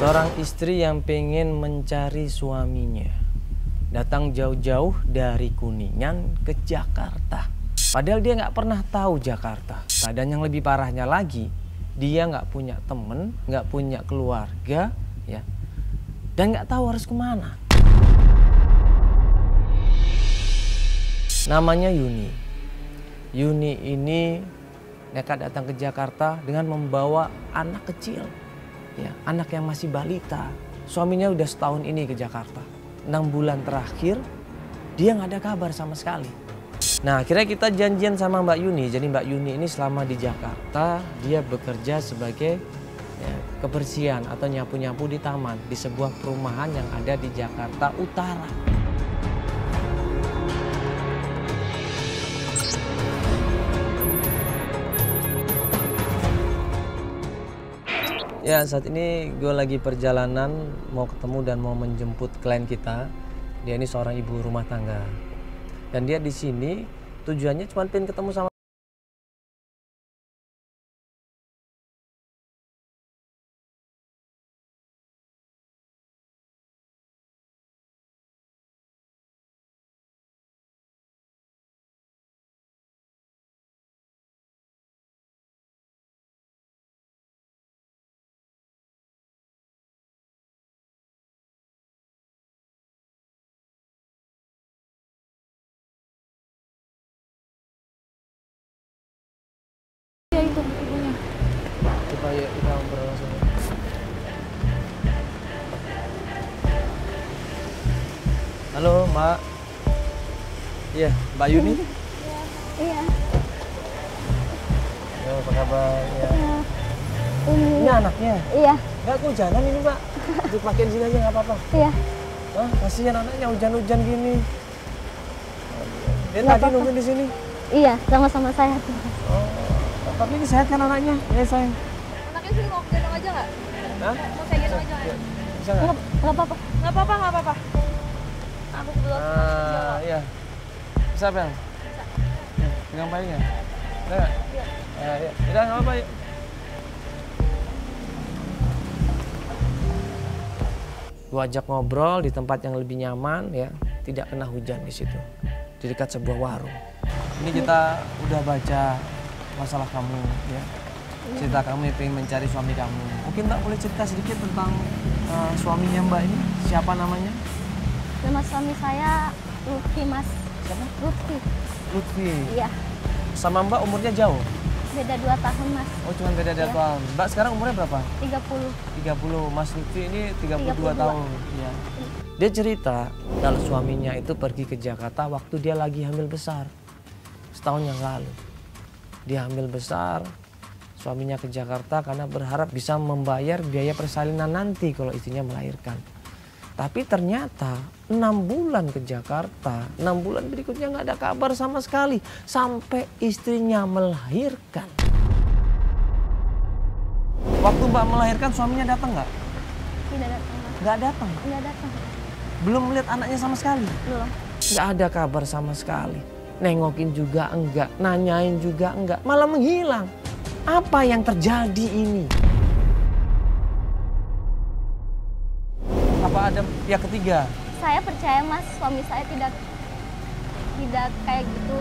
Seorang istri yang pengen mencari suaminya datang jauh-jauh dari Kuningan ke Jakarta. Padahal dia nggak pernah tahu Jakarta. Dan yang lebih parahnya lagi, dia nggak punya temen, nggak punya keluarga, ya, dan nggak tahu harus kemana. Namanya Yuni. Yuni ini nekat datang ke Jakarta dengan membawa anak kecil. Ya, anak yang masih balita. Suaminya udah setahun ini ke Jakarta. 6 bulan terakhir dia nggak ada kabar sama sekali. Nah, akhirnya kita janjian sama Mbak Yuni. Jadi Mbak Yuni ini selama di Jakarta dia bekerja sebagai kebersihan atau nyapu-nyapu di taman di sebuah perumahan yang ada di Jakarta Utara. Ya, saat ini gue lagi perjalanan mau ketemu dan mau menjemput klien kita. Dia ini seorang ibu rumah tangga. Dan dia di sini tujuannya cuma pengen ketemu sama itu ibunya. Coba ya, kita ngobrol langsung. Halo, Mbak. Iya, Mbak Yuni. Iya. Yo, apa kabar? Ya. Ini Anaknya? iya. Nggak kehujanan ini, Mbak. Dipakein sini aja nggak apa-apa. Iya. Hah, kasihan anaknya hujan-hujan gini. Dia Nggak tadi apa-apa. nungguin di sini. Iya, sama-sama saya. Oh, tapi ini sehat kan anaknya? Ya, sayang. Anaknya sih mau gendong aja nggak? Hah? Mau saya gendong aja nggak? Bisa nggak? Nggak apa-apa. Nggak apa-apa, nggak apa-apa. Aku kebetulan Ah, iya. Bisa, Bel? Ya, pegang payungnya. Udah nggak? Iya. Ya, udah nggak apa-apa, yuk. Gua ajak ngobrol di tempat yang lebih nyaman, ya. Tidak kena hujan di situ. Di dekat sebuah warung. Ini kita udah baca masalah kamu, ya. Cerita kamu yang pengen mencari suami kamu. Mungkin Mbak boleh cerita sedikit tentang suaminya Mbak ini? Siapa namanya? Nama suami saya Lutfi, Mas. Siapa? Lutfi. Lutfi. Iya. Sama Mbak umurnya jauh? Beda 2 tahun, Mas. Oh, cuma beda 2 Iya. tahun. Mbak sekarang umurnya berapa? 30. 30. Mas Lutfi ini 32 32 tahun. Ya. Dia cerita kalau suaminya itu pergi ke Jakarta waktu dia lagi hamil besar. Setahun yang lalu. Dia hamil besar, suaminya ke Jakarta karena berharap bisa membayar biaya persalinan nanti kalau istrinya melahirkan. Tapi ternyata 6 bulan ke Jakarta, 6 bulan berikutnya nggak ada kabar sama sekali. Sampai istrinya melahirkan. Waktu Mbak melahirkan suaminya datang nggak? Tidak datang, Mas. Nggak datang. Tidak datang. Belum melihat anaknya sama sekali. Belum. Nggak ada kabar sama sekali. Nengokin juga enggak, nanyain juga enggak, malah menghilang. Apa yang terjadi ini? Apa ada pihak ketiga? Saya percaya, Mas, suami saya tidak kayak gitu.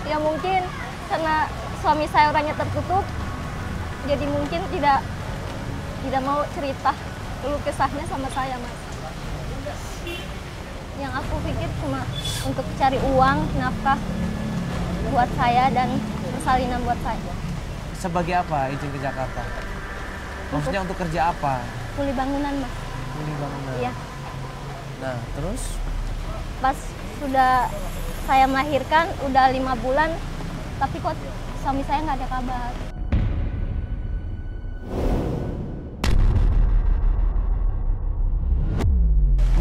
Ya mungkin karena suami saya orangnya tertutup, jadi mungkin tidak mau cerita keluh kesahnya sama saya, Mas. Yang aku pikir cuma untuk cari uang, nafkah buat saya dan persalinan buat saya. Sebagai apa izin ke Jakarta? Maksudnya untuk kerja apa? Kuli bangunan, Mas. Kuli bangunan. Iya. Nah, terus? Pas sudah saya melahirkan, udah 5 bulan, tapi kok suami saya nggak ada kabar.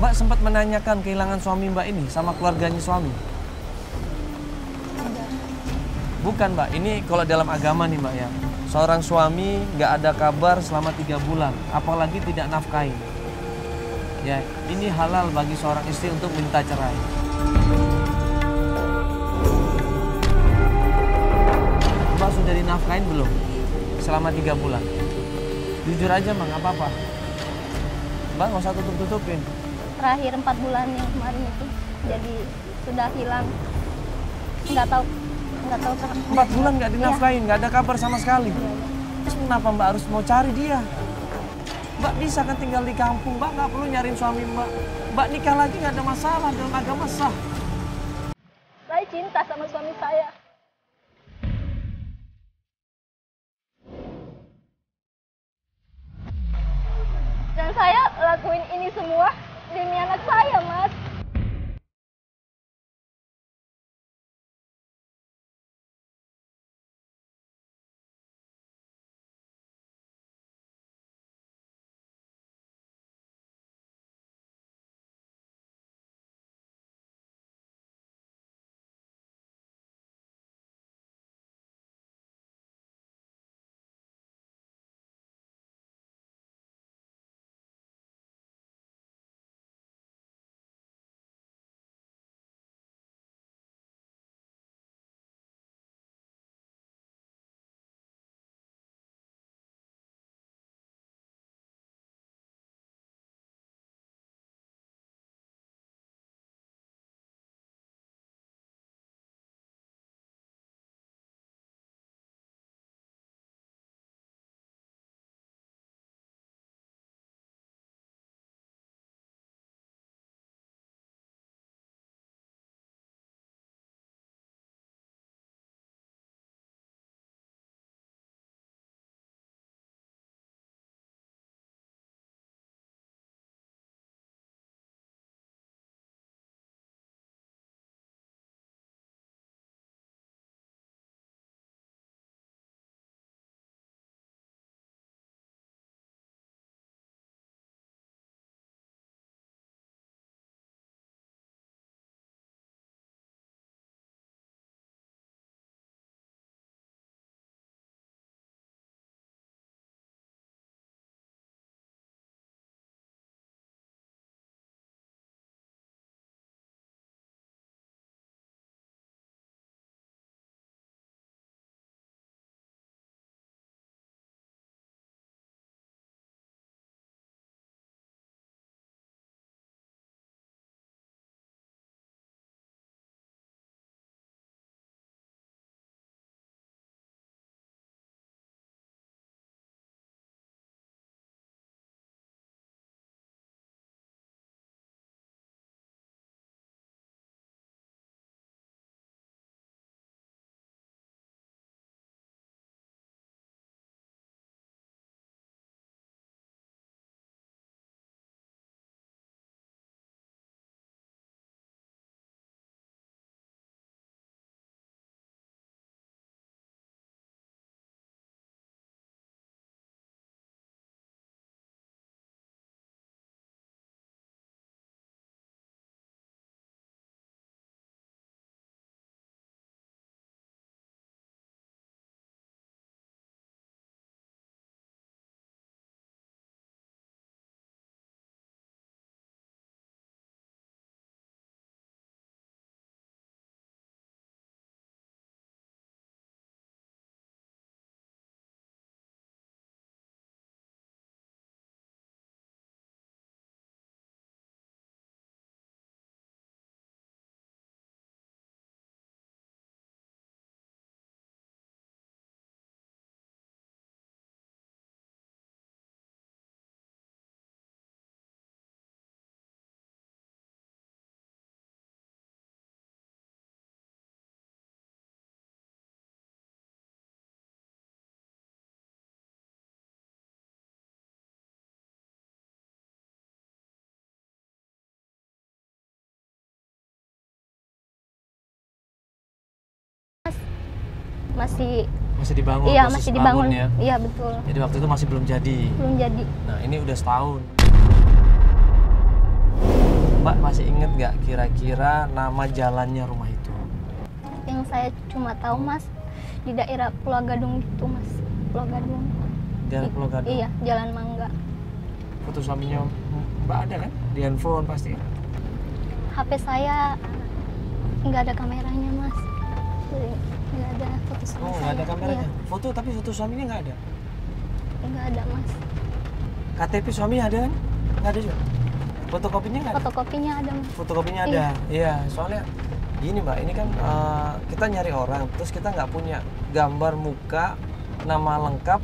Mbak sempat menanyakan kehilangan suami Mbak ini sama keluarganya suami? Bukan, Mbak. Ini kalau dalam agama nih, Mbak, ya. Seorang suami nggak ada kabar selama 3 bulan, apalagi tidak nafkahi. Ya, ini halal bagi seorang istri untuk minta cerai. Mbak sudah dinafkahin belum? Selama 3 bulan. Jujur aja Mbak, nggak apa-apa. Mbak nggak usah tutup-tutupin. Terakhir 4 bulan yang kemarin itu, jadi sudah hilang. Nggak tahu 4 bulan nggak dinafkahin, nggak ada kabar sama sekali. Iya. Terus kenapa Mbak harus mau cari dia? Mbak bisa kan tinggal di kampung, Mbak nggak perlu nyariin suami Mbak. Mbak nikah lagi nggak ada masalah, dalam agama sah. Saya cinta sama suami saya. Dan saya lakuin ini semua demi anak saya, Mas. Masih dibangun, Iya, proses masih dibangun. bangun ya. Iya, betul. Jadi waktu itu masih belum jadi. Belum jadi. Nah ini udah setahun. Mbak masih inget nggak kira-kira nama jalannya rumah itu? Yang saya cuma tahu, Mas, di daerah Pulau Gadung gitu, Mas. Pulau Gadung. Jalan Pulau Gadung? Iya, Jalan Mangga. Foto suaminya Mbak ada kan? Di handphone pasti. HP saya nggak ada kameranya, Mas. Jadi, Nggak ada foto sama Oh, saya. nggak ada kameranya. Iya, Foto tapi foto suaminya nggak ada. nggak ada mas. KTP suaminya ada kan? Nggak ada juga. Fotokopinya nggak ada. Fotokopinya ada mas. Fotokopinya ada. Iya, soalnya gini Mbak, ini kan kita nyari orang, terus kita nggak punya gambar muka, nama lengkap,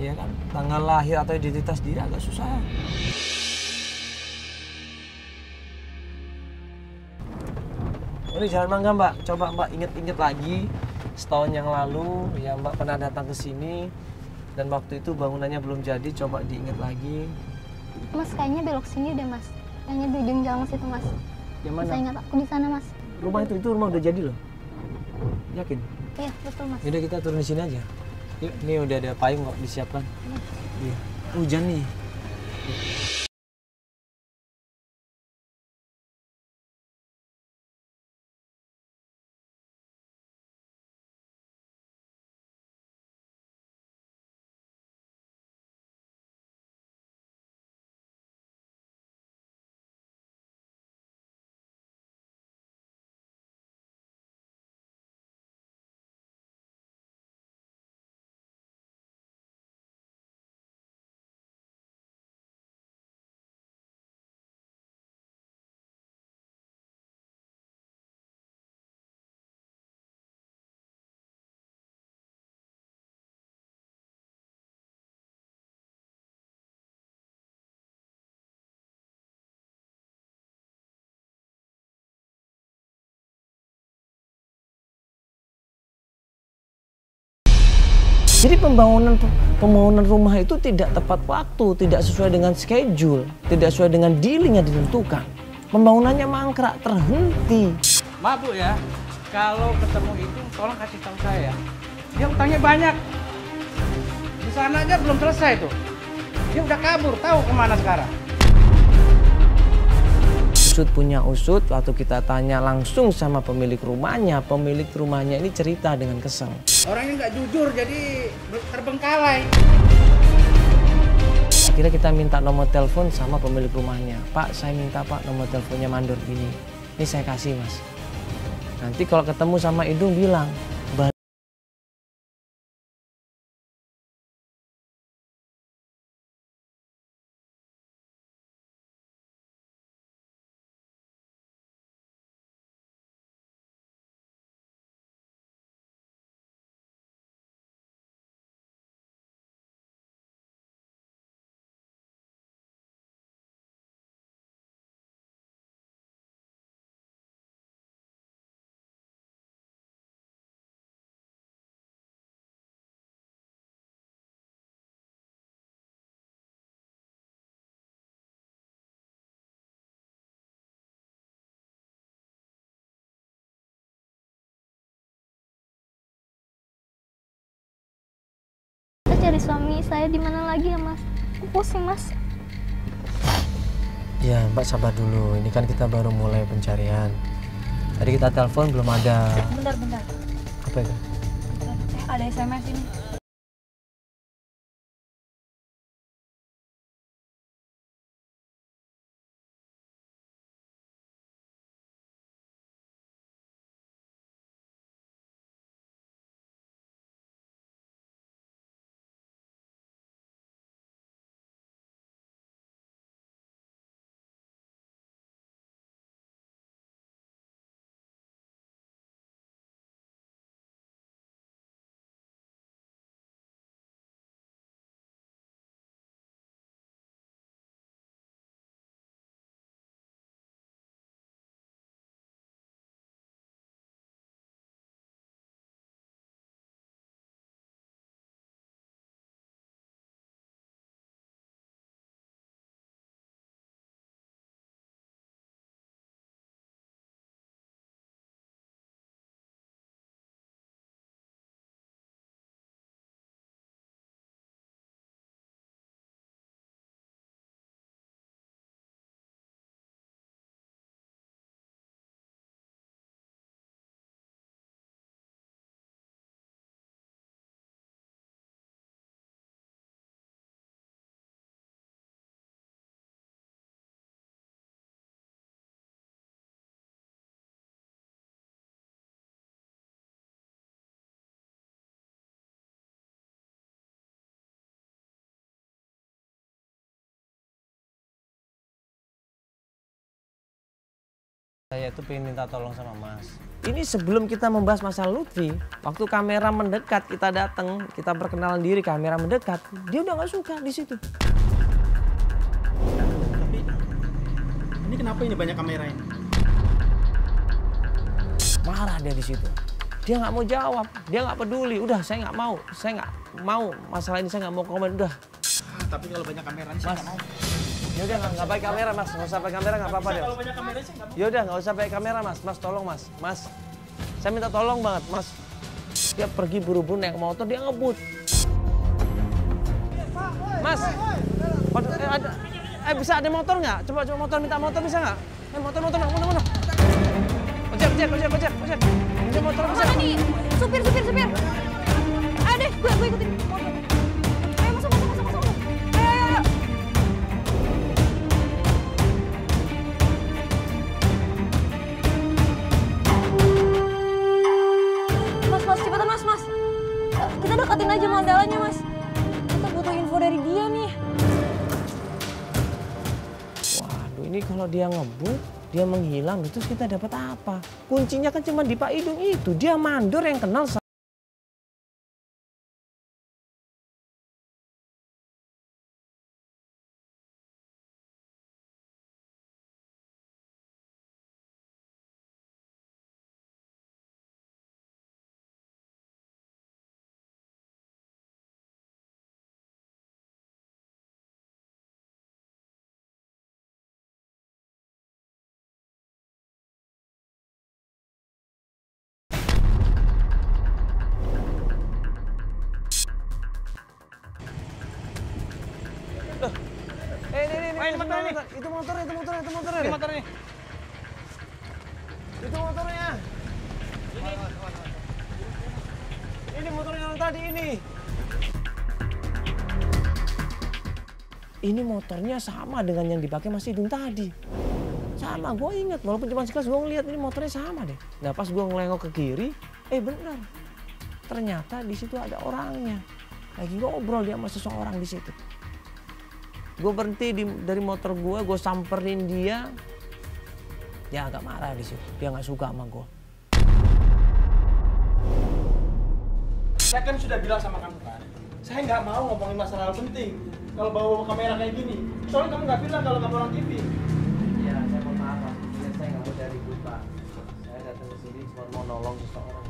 ya kan, tanggal lahir atau identitas dia agak susah. Ini Jalan Mangga Mbak, coba Mbak inget-inget lagi setahun yang lalu ya Mbak pernah datang ke sini dan waktu itu bangunannya belum jadi, coba diinget lagi. Mas kayaknya belok sini deh mas. Kayaknya di ujung jalan situ mas. Yang mana? Saya ingat aku di sana mas. Rumah itu rumah udah jadi loh. Yakin? Iya betul mas. Yaudah kita turun di sini aja. Yuk, ini udah ada payung kok disiapkan. Iya. Hujan nih. Jadi pembangunan rumah itu tidak tepat waktu, tidak sesuai dengan schedule, tidak sesuai dengan dealing yang ditentukan. Pembangunannya mangkrak, terhenti. Maaf Bu ya, kalau ketemu itu tolong kasih tahu saya. Dia utangnya banyak. Di sana aja belum selesai tuh. Dia udah kabur, tahu kemana sekarang. Usut punya usut, waktu kita tanya langsung sama pemilik rumahnya ini cerita dengan kesel. Orangnya nggak jujur, jadi terbengkalai. Akhirnya kita minta nomor telepon sama pemilik rumahnya. Pak, saya minta Pak nomor teleponnya mandor ini. Ini saya kasih Mas. Nanti kalau ketemu sama Idung bilang, Saya cari suami saya di mana lagi ya mas? Aku pusing mas. ya Mbak sabar dulu, ini kan kita baru mulai pencarian. Tadi kita telepon belum ada. Bentar. Apa itu? Ada SMS ini. Saya tuh pengen minta tolong sama Mas. Ini sebelum kita membahas masalah Lutfi, waktu kamera mendekat kita datang, kita perkenalan diri, kamera mendekat, dia udah nggak suka di situ. Tapi ini kenapa ini banyak kamera ini? Marah dia di situ. Dia nggak mau jawab, dia nggak peduli. Udah, saya nggak mau masalah ini, saya nggak mau komen. Udah. Tapi kalau banyak kamera ini saya Mas, nggak mau. yaudah nggak pakai kamera Mas, nggak usah pakai kamera nggak apa-apa deh. Kalau banyak kamera saya nggak mau. Yaudah nggak usah pakai kamera Mas, Mas tolong Mas, Mas. Saya minta tolong banget Mas. Dia pergi buru-buru naik motor, dia ngebut. Mas, bisa ada motor nggak? Coba motor, minta motor bisa nggak? Motor, mana? Ojek. Bisa motor bisa? Mana nih? Supir. Ayo deh, gue ikutin. Ayo masuk. Ayo. Mas, cepetan mas. Kita deketin aja mandalanya mas. Kita butuh info dari dia nih. Waduh, ini kalau dia ngebut, dia menghilang, terus kita dapat apa? Kuncinya kan cuma di Pak Idung itu. Dia mandor yang kenal sama... Ini motornya. Itu motornya. Ini motor ini. Itu motornya. Ini motornya yang tadi ini. Ini motornya sama dengan yang dipakai Mas Idung tadi. Sama, gue ingat. Walaupun cuma sekilas gue ngeliat ini motornya sama deh. Nah pas gue ngelengok ke kiri, bener. Ternyata di situ ada orangnya. Lagi ngobrol dia sama seseorang di situ. Gue berhenti dari motor gue samperin dia. Dia agak marah di situ. Dia nggak suka sama gue. Saya kan sudah bilang sama kamu kan, saya nggak mau ngomongin masalah penting. Kalau bawa kamera kayak gini, soalnya kamu nggak bilang kalau kamu orang TV. Iya, saya mohon maaf Mas. Saya nggak mau cari Pak. Saya datang ke sini cuma mau nolong seseorang.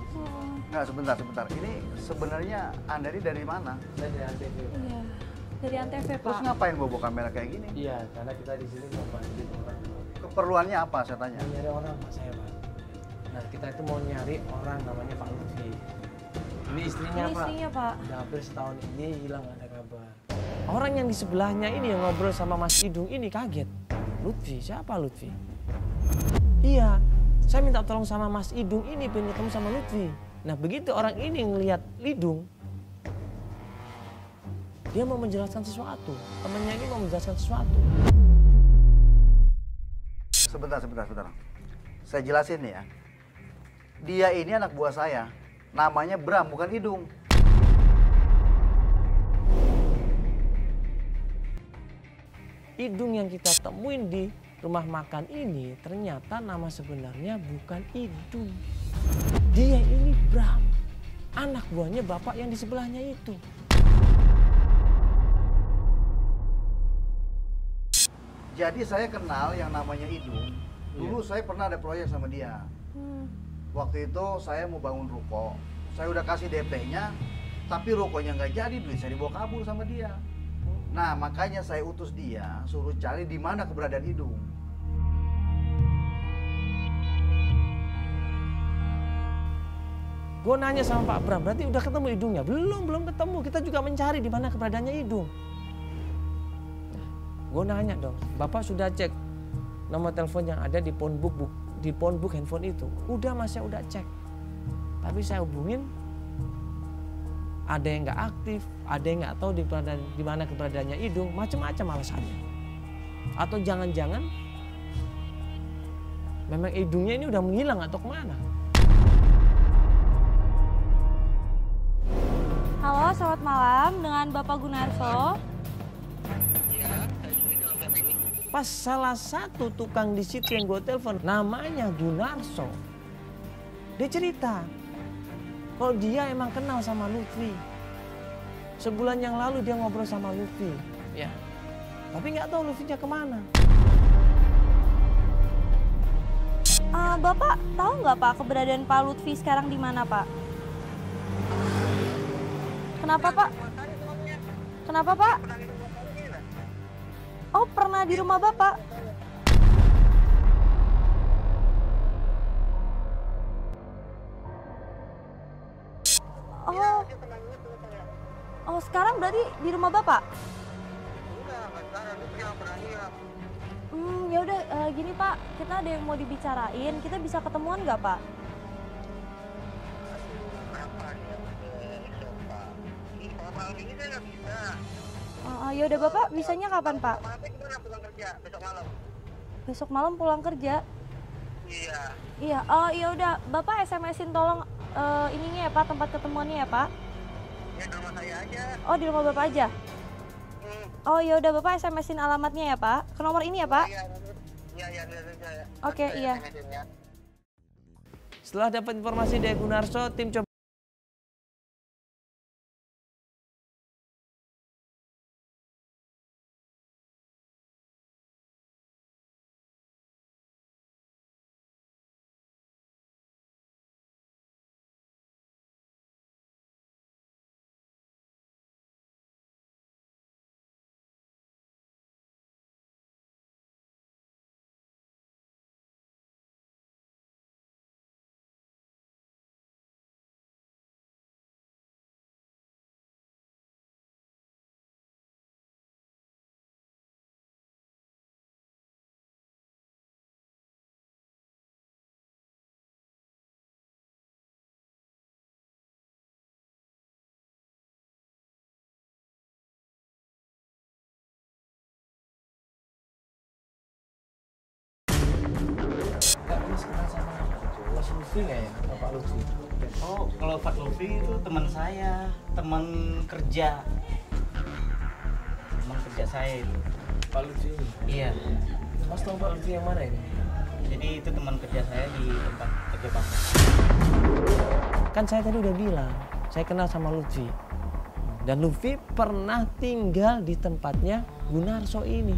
Nggak, sebentar. Ini sebenarnya Anda ini dari mana? Saya dari ANTV. Iya, dari Antv Terus Pak. ngapain bawa kamera kayak gini? Iya, karena kita di sini mau bantuin orang. Keperluannya apa saya tanya? Mau nyari orang Pak saya Pak. Nah kita itu mau nyari orang namanya Pak Lutfi. Ini istrinya Ini istrinya Pak. Udah hampir setahun ini hilang nggak ada kabar. Orang yang di sebelahnya ini yang ngobrol sama Mas Idung ini kaget. Lutfi, siapa Lutfi? Iya, saya minta tolong sama Mas Idung ini pengen ketemu sama Lutfi. Nah begitu orang ini ngelihat Lidung, dia mau menjelaskan sesuatu. Temennya ini mau menjelaskan sesuatu. Sebentar. Saya jelasin nih ya. Dia ini anak buah saya. Namanya Bram, bukan Idung. Idung yang kita temuin di rumah makan ini ternyata nama sebenarnya bukan Idung. Dia ini Bram, anak buahnya bapak yang di sebelahnya itu. Jadi saya kenal yang namanya Idung. Dulu saya pernah ada proyek sama dia. Waktu itu saya mau bangun ruko. Saya udah kasih DP-nya, tapi rukonya nggak jadi, duit saya dibawa kabur sama dia. Nah, makanya saya utus dia suruh cari di mana keberadaan Idung. Gue nanya sama Pak Bram, berarti udah ketemu Idungnya? Belum ketemu. Kita juga mencari di mana keberadaannya Idung. Nah, gue nanya dong, Bapak sudah cek nomor telepon yang ada di phone book handphone itu? Udah Mas, saya udah cek. Tapi saya hubungin, ada yang nggak aktif, ada yang nggak tahu di mana keberadaannya Idung, macam-macam alasannya. Atau jangan-jangan memang Idungnya ini udah menghilang atau kemana? Halo, selamat malam dengan Bapak Gunarso. Pas salah satu tukang di situ yang gue telepon, namanya Gunarso. Dia cerita, kalau dia emang kenal sama Lutfi. Sebulan yang lalu dia ngobrol sama Lutfi, ya. Tapi nggak tahu Lutfinya kemana. Bapak tahu nggak Pak keberadaan Pak Lutfi sekarang di mana Pak? Kenapa Pak? Kenapa Pak? Oh pernah di rumah Bapak? Oh. Oh sekarang berarti di rumah Bapak? Ya udah gini Pak, kita ada yang mau dibicarain, kita bisa ketemuan nggak Pak? Ya udah Bapak, bisanya kapan Pak? Besok malam pulang kerja. Iya. Iya. Oh ya udah, Bapak SMS-in tolong ininya ya Pak, tempat ketemuannya ya Pak. Ya di rumah saya aja. Oh di rumah Bapak aja. Oh ya udah Bapak SMS-in alamatnya ya Pak. Ke nomor ini ya Pak. Iya. Oke, iya. Setelah dapat informasi dari Gunarso, tim coba kenal sama Mas Lutfi nggak ya, Bapak Lutfi? Oh, kalau Pak Lutfi itu teman saya, teman kerja. Teman kerja saya itu. Pak Lutfi ini? Iya. Mas tahu Pak Lutfi yang mana ini? Jadi itu teman kerja saya di tempat kerja Bapak. Kan saya tadi udah bilang, saya kenal sama Lutfi. Dan Lutfi pernah tinggal di tempatnya Gunarso ini.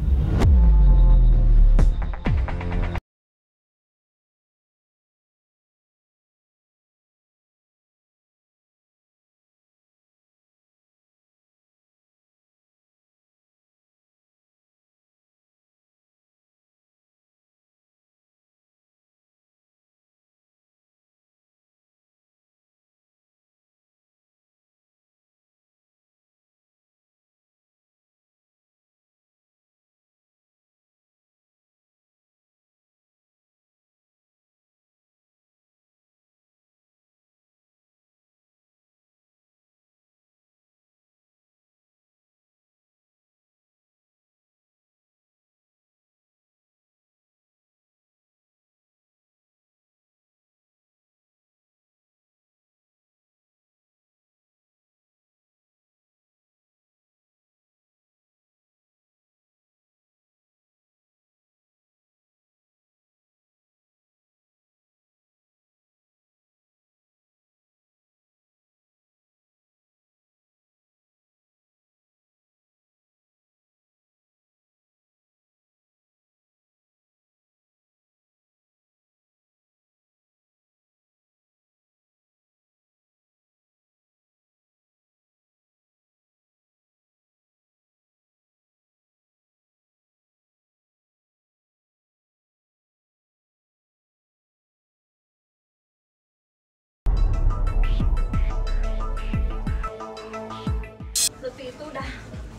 Lutfi itu udah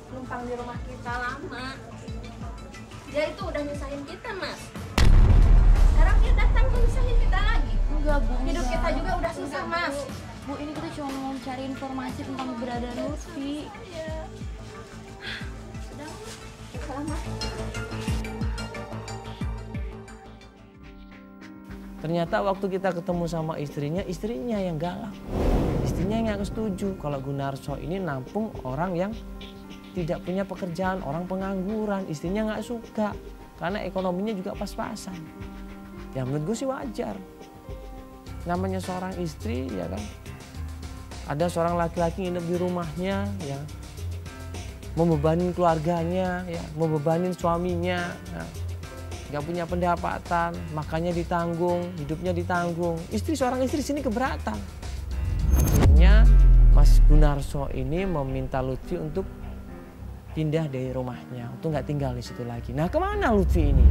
numpang di rumah kita lama. Dia itu udah nyusahin kita, Mas. Sekarang dia datang tuh nyusahin kita lagi. Enggak Bu. Hidup enggak. kita juga udah susah, Mas. Bu ini kita cuma mau cari informasi tentang keberadaan Lutfi. Sudah, selamat. Ternyata waktu kita ketemu sama istrinya yang galak. Istrinya yang nggak setuju kalau Gunarso ini nampung orang yang tidak punya pekerjaan, orang pengangguran. Istrinya nggak suka. karena ekonominya juga pas-pasan. Ya menurut gue sih wajar. Namanya seorang istri ya kan, ada seorang laki-laki nginep di rumahnya ya, membebanin keluarganya ya, membebanin suaminya ya. Gak punya pendapatan, makannya ditanggung, hidupnya ditanggung. Seorang istri sini keberatan. Akhirnya Mas Gunarso ini meminta Lutfi untuk pindah dari rumahnya, untuk nggak tinggal di situ lagi. Nah, kemana Lutfi ini?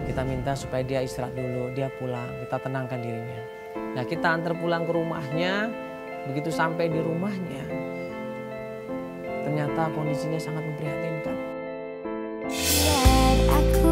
Kita minta supaya dia istirahat dulu, dia pulang, kita tenangkan dirinya. Nah, kita antar pulang ke rumahnya, begitu sampai di rumahnya, ternyata kondisinya sangat memprihatinkan. Biar aku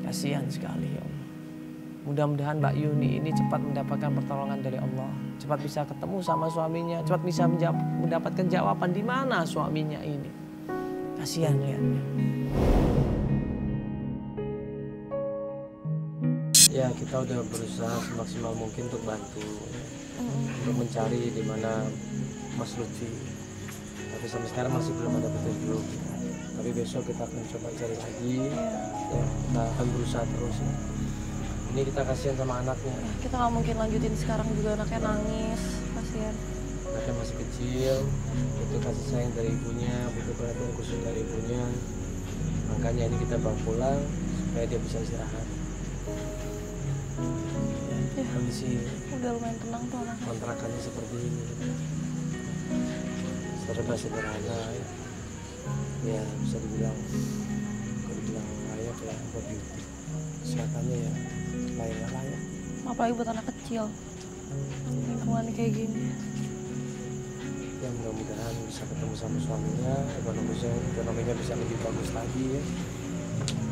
Kasihan sekali ya Allah. Mudah-mudahan Mbak Yuni ini cepat mendapatkan pertolongan dari Allah. Cepat bisa ketemu sama suaminya. Cepat bisa mendapatkan jawaban di mana suaminya ini. Kasihan lihatnya. Ya kita udah berusaha semaksimal mungkin untuk bantu. Untuk mencari di mana Mas Lutfi. Tapi sampai sekarang masih belum ada petunjuk. Tapi besok kita akan coba cari lagi. Ya, kita akan berusaha terus. Ya. Ini kita kasihan sama anaknya. Kita nggak mungkin lanjutin sekarang juga, anaknya nangis, kasihan. Anaknya masih kecil, butuh kasih sayang dari ibunya, butuh perhatian khusus dari ibunya. Makanya ini kita bawa pulang supaya dia bisa istirahat. Ya, kondisi udah lumayan tenang tuh anaknya. kontrakannya seperti ini. Serba sederhana ya. Ya bisa dibilang layak ya buat kesehatannya ya layak. Apalagi buat anak kecil. Lingkungan kayak gini. Ya mudah-mudahan bisa ketemu sama suaminya, ekonominya bisa lebih bagus lagi ya.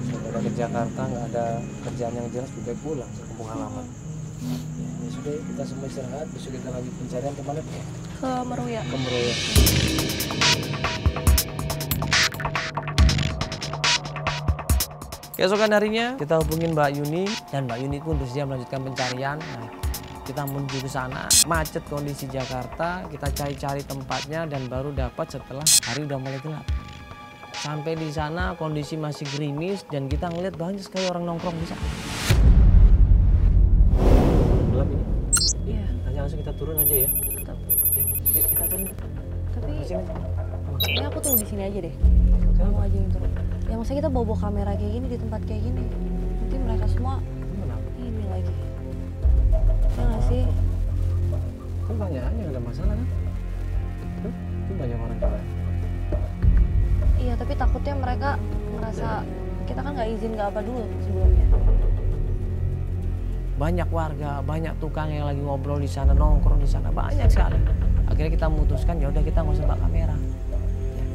Sudah ke Jakarta nggak ada kerjaan yang jelas, lebih baik pulang ke kampung halaman. Ya sudah kita semua istirahat, besok kita lanjut pencarian kemana Pak? Ke Meruya. Ke Meruya. Keesokan harinya kita hubungin Mbak Yuni dan Mbak Yuni pun bersedia melanjutkan pencarian. Nah, kita menuju ke sana, macet kondisi Jakarta, kita cari-cari tempatnya dan baru dapat setelah hari udah mulai gelap. Sampai di sana kondisi masih gerimis dan kita ngeliat banyak sekali orang nongkrong di sana. Gelap ini? Iya. Hanya langsung kita turun aja ya. Yuk kita turun. Tapi Sini. ini aku tunggu di sini aja deh. Kamu aja yang turun. Ya maksudnya kita bawa kamera kayak gini di tempat kayak gini. Nanti mereka semua ini lagi. Ya nggak sih? Kan banyak aja, nggak ada masalah kan? Itu banyak orang juga. Iya, tapi takutnya mereka merasa kita kan nggak izin nggak apa dulu sebelumnya. Banyak warga, banyak tukang yang lagi ngobrol di sana, nongkrong di sana, banyak sekali. Akhirnya kita memutuskan ya udah kita nggak usah bawa kamera. Ya.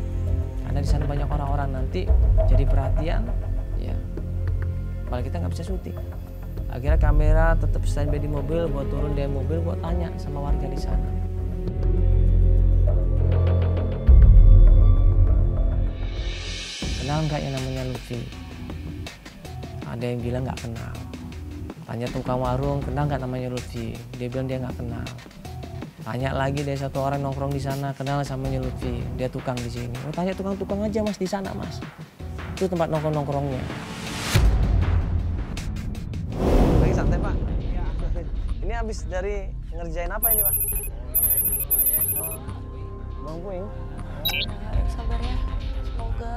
Karena di sana banyak orang-orang nanti jadi perhatian, ya. Malah kita nggak bisa syuting. Akhirnya kamera tetap standby di mobil, buat turun dari mobil, buat tanya sama warga di sana. Kenal nggak yang namanya Lutfi? Ada yang bilang nggak kenal. Tanya tukang warung, kenal nggak namanya Lutfi? Dia bilang dia nggak kenal. Tanya lagi dari satu orang nongkrong di sana, kenal sama Lutfi? Dia tukang di sini. Oh, tanya tukang-tukang aja Mas di sana Mas. Itu tempat nongkrong-nongkrongnya. Lagi santai Pak? Iya. Ini habis dari ngerjain apa ini Pak? Bang Puing. Sabar ya. Semoga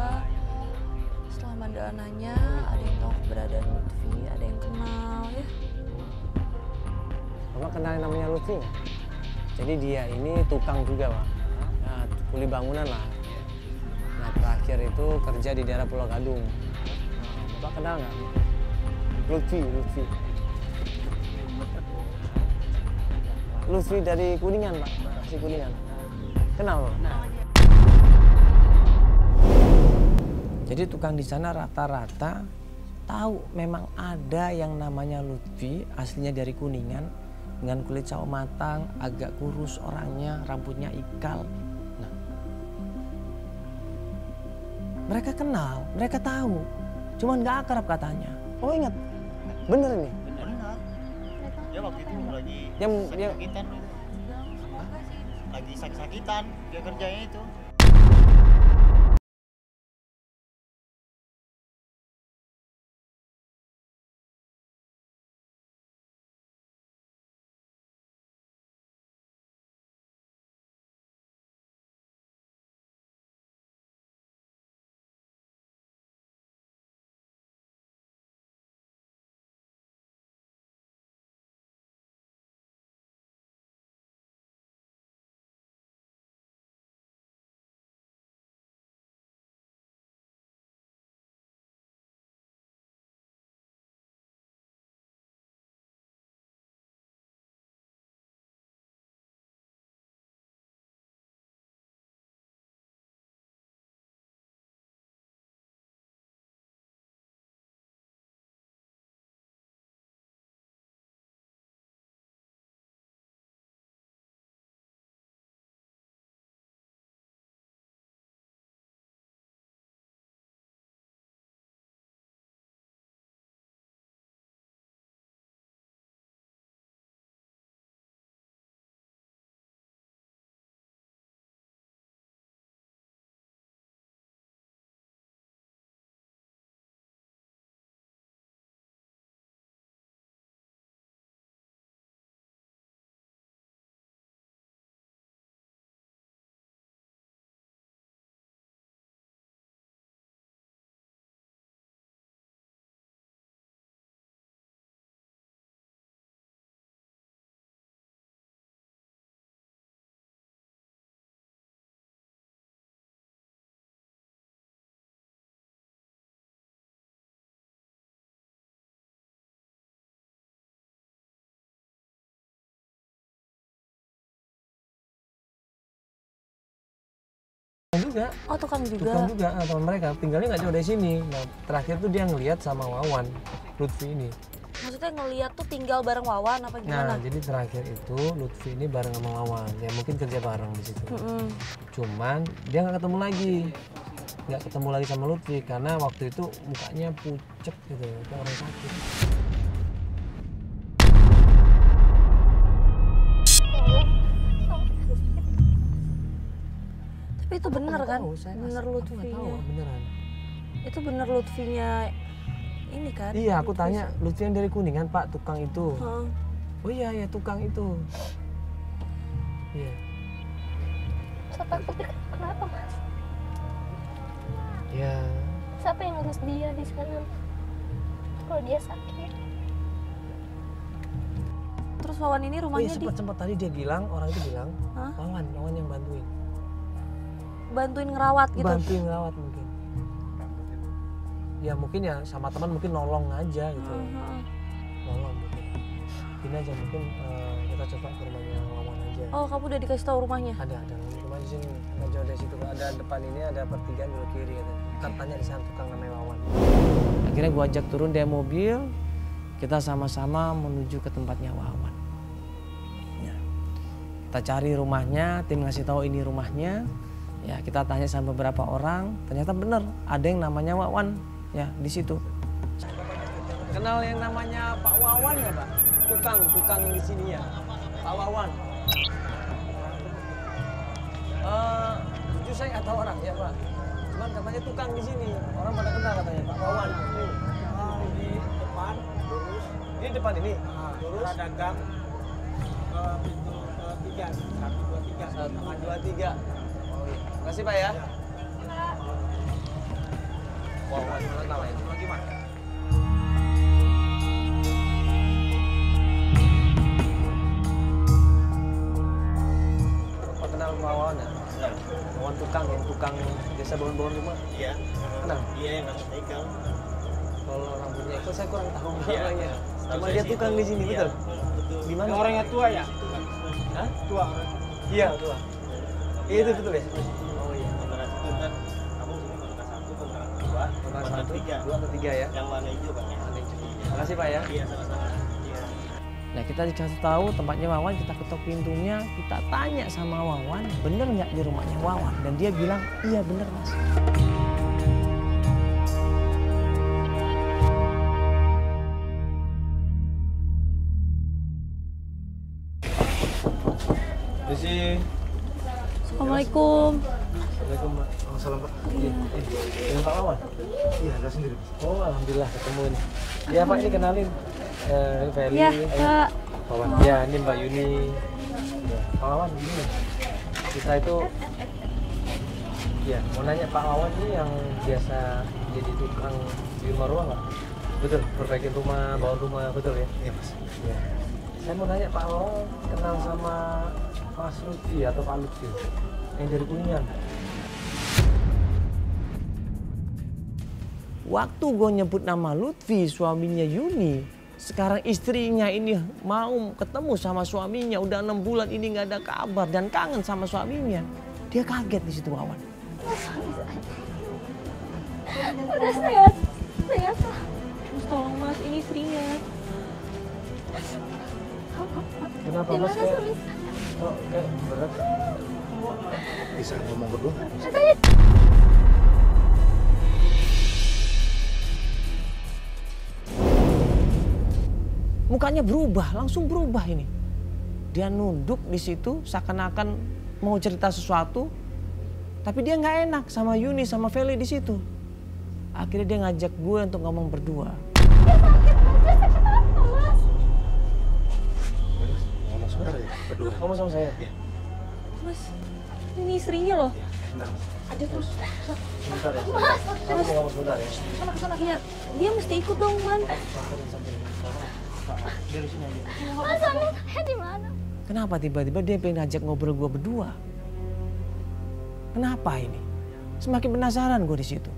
setelah Manda nanya ada yang tahu keberadaan Lutfi, ada yang kenal ya. Bapak kenal yang namanya Lutfi nggak? Jadi dia ini tukang juga Pak. Nah, kuli bangunan lah. Nah terakhir itu kerja di daerah Pulau Gadung. Bapak kenal nggak? Lutfi. Lutfi dari Kuningan Pak, asli Kuningan. Kenal Pak? Jadi tukang di sana rata-rata tahu memang ada yang namanya Lutfi, aslinya dari Kuningan, dengan kulit sawo matang, agak kurus orangnya, rambutnya ikal. Nah, mereka kenal, mereka tahu, cuman nggak akrab katanya. Oh ingat, bener ini? Benar. Ya waktu itu lagi Yang sakit-sakitan. Lagi sakit-sakitan dia kerjanya itu. juga. Oh, tukang juga. Tukang juga, teman mereka. Tinggalnya nggak jauh dari sini. Nah, terakhir tuh dia ngelihat sama Wawan, Lutfi ini. Maksudnya ngeliat tuh tinggal bareng Wawan apa gimana? Nah, jadi terakhir itu Lutfi ini bareng sama Wawan. Ya mungkin kerja bareng di situ. Cuman dia nggak ketemu lagi. Nggak ketemu lagi sama Lutfi karena waktu itu mukanya pucet gitu, kayak orang sakit. Tapi itu bener kan? Tahu, saya Bener tahu, Lutfinya. beneran. Itu bener Lutfinya ini kan? Iya, aku tanya Lutfi yang dari Kuningan, Pak, tukang itu. Heeh. Oh iya, ya tukang itu. Iya. Siapa takut kenapa mas? Ya, Siapa yang ngurus dia di sana? Kalau dia sakit. Terus Wawan ini rumahnya di sempat tadi dia bilang, orang itu bilang, Hah? Wawan yang bantuin. bantuin ngerawat gitu. Bantuin ngerawat mungkin. Ya mungkin ya sama teman mungkin nolong aja gitu. Nolong mungkin. Ini aja mungkin kita coba ke rumahnya Wawan aja. Oh, kamu udah dikasih tahu rumahnya? Ada rumah di sini. Nggak jauh dari situ. Ada depan ini ada pertigaan belok kiri katanya. Katanya di sana tukang namanya Wawan. Akhirnya gua ajak turun dari mobil. Kita sama-sama menuju ke tempatnya Wawan. Ya. Kita cari rumahnya, tim ngasih tahu ini rumahnya. Ya, kita tanya sama beberapa orang, ternyata benar ada yang namanya Wawan ya di situ. Kenal yang namanya Pak Wawan nggak, Pak? Tukang di sini ya, Pak Wawan. Jujur saya nggak tahu orang ya, Pak. Cuman katanya tukang di sini, orang pada kenal katanya Pak Wawan. Di depan lurus. Ini depan ini. Lurus ada gang ke pintu ketiga, 1, 2, 3. 1, 2, 3. Oh iya. Terima kasih Pak ya. Wawan mana namanya? Lagi mas. Bapak kenal Wawan ya? Wawan yang tukang biasa bangun-bangun rumah. Iya. Kenal? Iya yang nggak ikal. Kalau rambutnya itu saya kurang tahu Iya. orangnya. Tahu Cuma saya dia sih tukang itu. di sini, Iya, betul? betul. Di mana? Orangnya tua ya? Hah? Tua. Iya, tua. Iya, itu betul ya? Oh iya. Kontrakan itu kan kamu sini kontrakan 1, kontrakan 2, Kontrakan kontrakan 1, 3. 2 atau 3 ya? Yang warna hijau kan ya? Terima kasih Pak ya. Iya sama-sama. Iya. Nah kita dikasih tahu tempatnya Wawan, kita ketok pintunya, kita tanya sama Wawan, bener nggak di rumahnya Wawan? Dan dia bilang, iya bener Mas. Assalamualaikum. Assalamualaikum Pak. Salam Pak. Iya. Dengan Pak Wawan? Iya, ada sendiri. Oh alhamdulillah ketemu ini. Iya Pak, ini kenalin. Feli. Ya, Pak. Wawan. Ya ini Mbak Yuni. Ya, Pak Wawan gini. Kita itu, ya mau nanya Pak Wawan ini yang biasa jadi tukang di rumah nggak? Betul, perbaikin rumah, bawa rumah, betul ya? Iya Mas. Ya. Saya mau nanya Pak Wawan kenal sama Mas Lutfi atau Pak Lutfi yang dari Kuningan? Waktu gue nyebut nama Lutfi, suaminya Yuni, sekarang istrinya ini mau ketemu sama suaminya, udah 6 bulan ini nggak ada kabar dan kangen sama suaminya. Dia kaget di situ Wawan. Udah saya Mas, tolong Mas, ini istrinya. Kenapa Mas gimana kayak, suami kok kayak berat? Bisa ngomong berdua nggak? Mukanya berubah, langsung berubah ini. Dia nunduk di situ seakan-akan mau cerita sesuatu, tapi dia nggak enak sama Yuni sama Feli di situ. Akhirnya dia ngajak gue untuk ngomong berdua. Ngomong sebentar ya, berdua. Ngomong sama saya. Mas, ini istrinya loh. Sebentar ya. Kamu mau ngomong sebentar ya. Iya, dia mesti ikut dong, Man. Dari sini aja. Mas, suami saya di mana? Kenapa tiba-tiba dia pengen ngajak ngobrol gue berdua? Kenapa ini? Semakin penasaran gue di situ.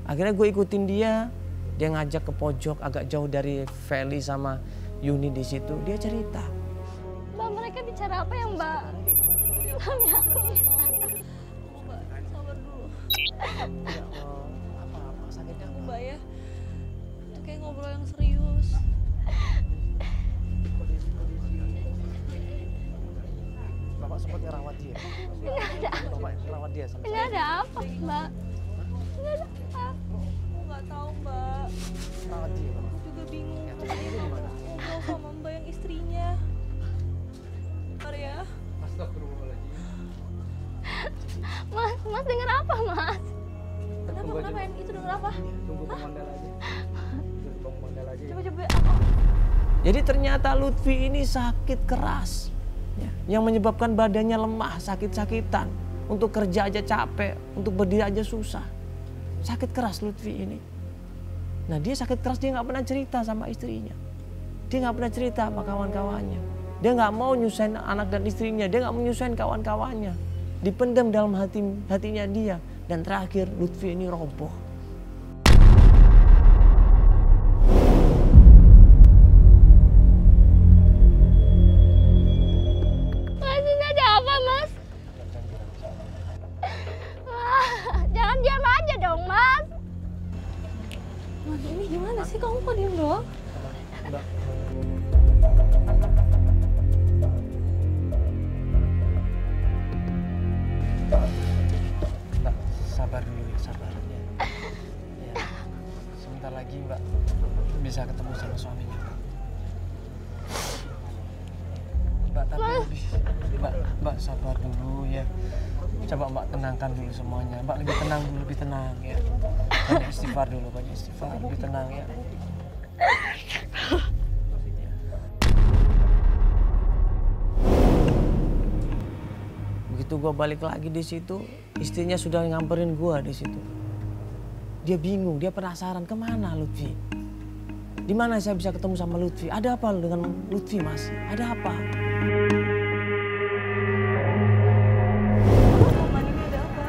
Akhirnya gue ikutin dia ngajak ke pojok agak jauh dari Feli sama Yuni di situ. Dia cerita. Mbak, mereka bicara apa ya Mbak? Suami aku. Ya Allah, apa sakitnya apa? Mbak ya, itu kayak ngobrol yang serius. Kondisi. Bapak sempat ngerawat dia. Bapak ngerawat dia sampai Ini ada apa, Mbak? Ini ada apa? Aku nggak tahu Mbak. ngerawat dia, Bapak. Aku juga bingung. Ya, terus Tadi ini gimana? ngobrol sama Mbak yang istrinya. Bentar ya. Mas denger apa, Mas? Kenapa yang itu denger apa? Tunggu Bang Mandala aja. Tunggu Bang Mandala aja. Coba apa? Jadi ternyata Lutfi ini sakit keras. Ya, yang menyebabkan badannya lemah, sakit-sakitan. Untuk kerja aja capek, untuk berdiri aja susah. Sakit keras Lutfi ini. Nah dia sakit keras, dia nggak pernah cerita sama istrinya. Dia nggak pernah cerita sama kawan-kawannya. Dia nggak mau nyusahin anak dan istrinya, dia nggak mau nyusahin kawan-kawannya. Dipendam dalam hatinya dia. Dan terakhir Lutfi ini roboh. Mas, ini ada apa, Mas? Jangan diam aja dong, Mas. Mas ini gimana sih? Kamu kok diem doang? Mbak, sabar dulu ya, sabar ya. Ya, sebentar lagi Mbak bisa ketemu sama suaminya. Mbak, tapi Mbak sabar dulu ya. Coba Mbak tenangkan dulu semuanya. Mbak lebih tenang dulu, lebih tenang ya. Banyak istighfar dulu, banyak istighfar, lebih tenang ya. Begitu gua balik lagi di situ, istrinya sudah ngamperin gua di situ. Dia bingung, dia penasaran kemana Lutfi. Di mana saya bisa ketemu sama Lutfi? Ada apa dengan Lutfi Mas? Ada apa? Roman ini ada apa?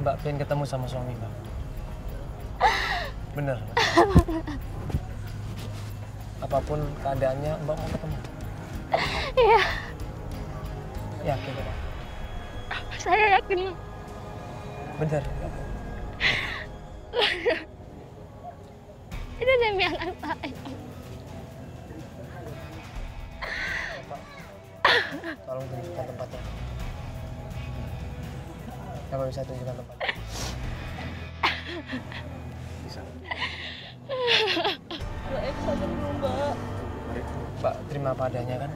Mbak pengen ketemu sama suami Mbak. Bener. Apapun keadaannya Mbak mau ketemu. Iya, Yakin Mbak? saya yakin. Bener. Itu demi anak saya. Tolong tunjukkan tempatnya. Kamu bisa tunjukkan tempatnya? Bisa. Mbak, sabar dulu Mbak. Mbak terima apa adanya kan?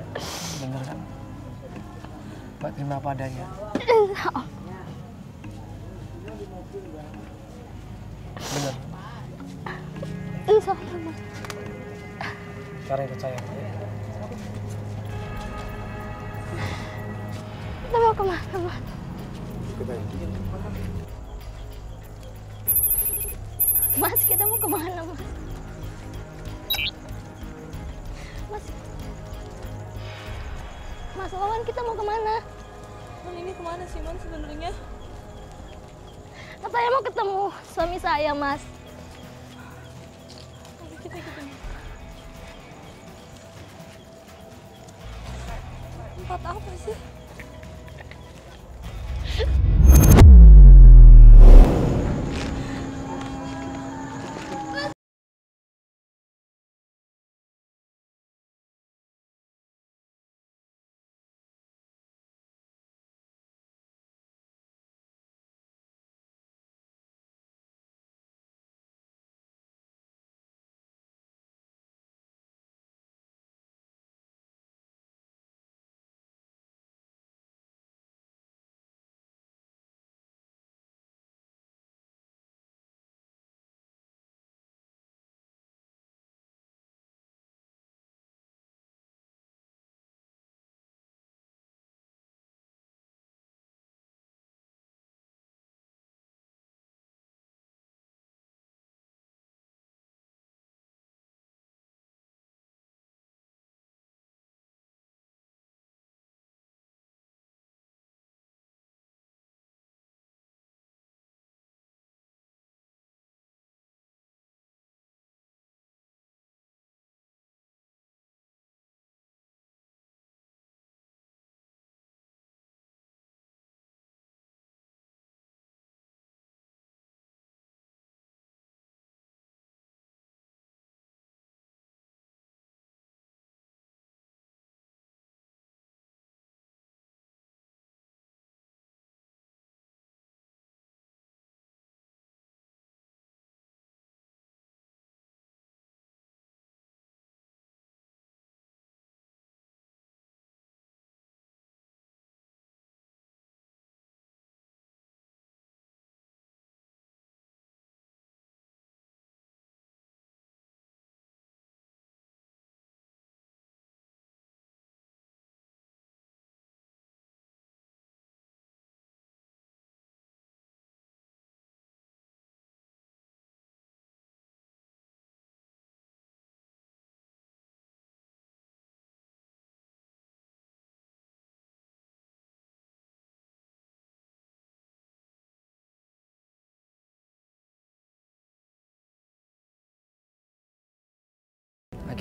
Bener kan? Mbak terima apa adanya? Bener. Insya Allah, Mas. Sekarang ikut saya. Kita mau kemana, Mas? Mas, kita mau kemana, Mas? Mas Wawan, kita mau kemana? Man, ini kemana sih Man sebenarnya? Saya mau ketemu suami saya, Mas. Ayo kita ikutin. Tempat apa sih?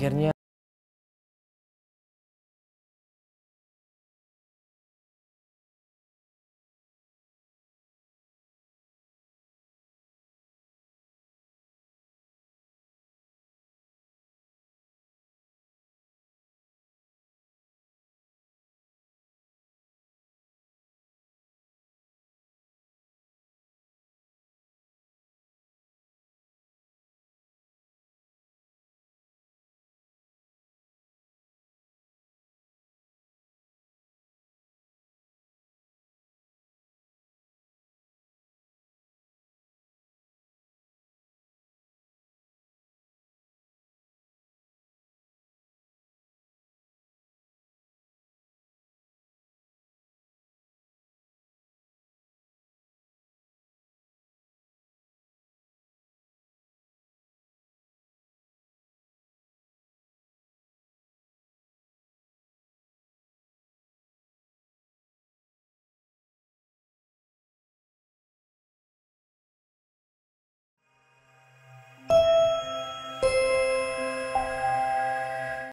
Akhirnya